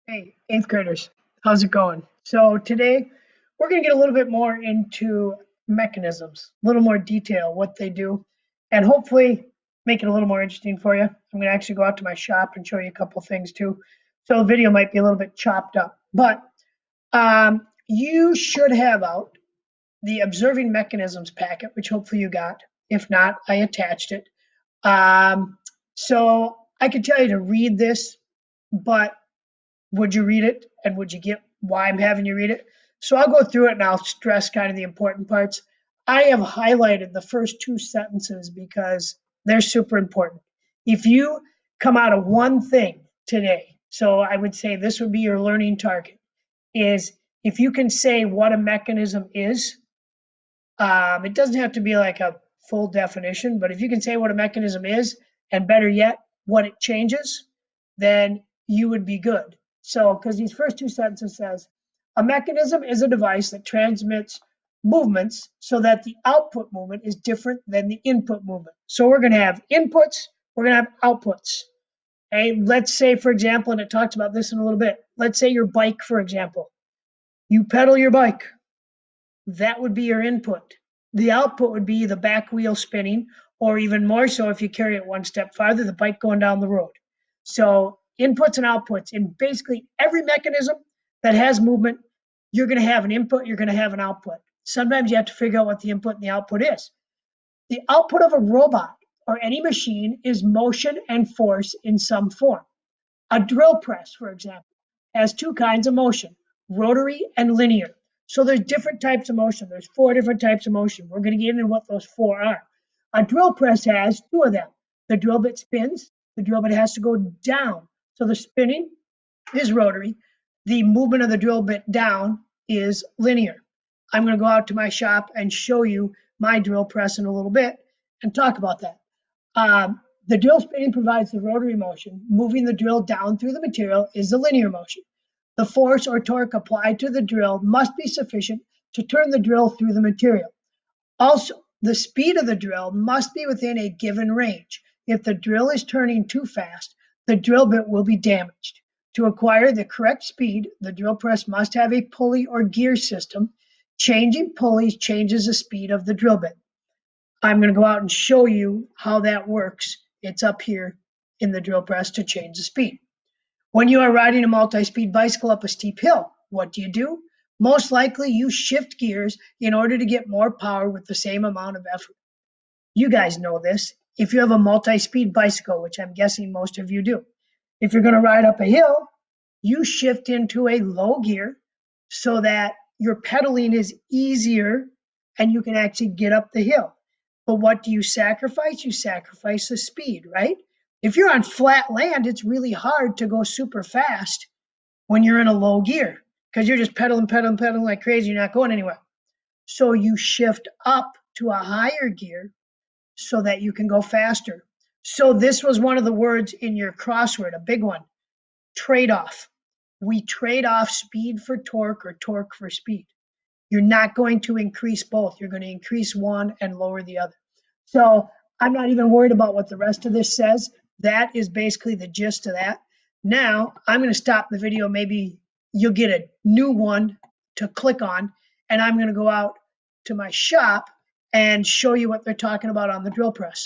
Hey, eighth graders, how's it going? So today we're going to get a little bit more into mechanisms, a little more detail, what they do, and hopefully make it a little more interesting for you. I'm going to actually go out to my shop and show you a couple things too. So the video might be a little bit chopped up, but you should have out the observing mechanisms packet, which hopefully you got. If not, I attached it. Um, so I could tell you to read this, but would you read it and would you get why I'm having you read it? So I'll go through it and I'll stress kind of the important parts. I have highlighted the first two sentences because they're super important. If you come out of one thing today, so I would say this would be your learning target, is if you can say what a mechanism is, it doesn't have to be like a full definition, but if you can say what a mechanism is, and better yet, what it changes, then you would be good. So, because these first two sentences says, a mechanism is a device that transmits movements so that the output movement is different than the input movement. So we're going to have inputs, we're going to have outputs. Okay, let's say, for example, and it talks about this in a little bit. Let's say your bike, for example. You pedal your bike. That would be your input. The output would be the back wheel spinning, or even more so if you carry it one step farther, the bike going down the road. So inputs and outputs in basically every mechanism that has movement, you're going to have an input, you're going to have an output. Sometimes you have to figure out what the input and the output is. The output of a robot or any machine is motion and force in some form. A drill press, for example, has two kinds of motion, rotary and linear. So there's different types of motion. There's four different types of motion. We're going to get into what those four are. A drill press has two of them. The drill bit spins, the drill bit has to go down. So the spinning is rotary. The movement of the drill bit down is linear. I'm going to go out to my shop and show you my drill press in a little bit and talk about that. The drill spinning provides the rotary motion. Moving the drill down through the material is the linear motion. The force or torque applied to the drill must be sufficient to turn the drill through the material. Also, the speed of the drill must be within a given range. If the drill is turning too fast, the drill bit will be damaged. To acquire the correct speed, the drill press must have a pulley or gear system. Changing pulleys changes the speed of the drill bit. I'm going to go out and show you how that works. It's up here in the drill press to change the speed. When you are riding a multi-speed bicycle up a steep hill, what do? Most likely you shift gears in order to get more power with the same amount of effort. You guys know this. If you have a multi-speed bicycle, which I'm guessing most of you do, if you're going to ride up a hill, you shift into a low gear so that your pedaling is easier and you can actually get up the hill. But what do you sacrifice? You sacrifice the speed, right? If you're on flat land, it's really hard to go super fast when you're in a low gear because you're just pedaling like crazy. You're not going anywhere. So you shift up to a higher gear so that you can go faster. So this was one of the words in your crossword, a big one, trade-off. We trade off speed for torque or torque for speed. You're not going to increase both. You're going to increase one and lower the other. So I'm not even worried about what the rest of this says. That is basically the gist of that. Now I'm going to stop the video. Maybe you'll get a new one to click on, and I'm going to go out to my shop and show you what they're talking about on the drill press.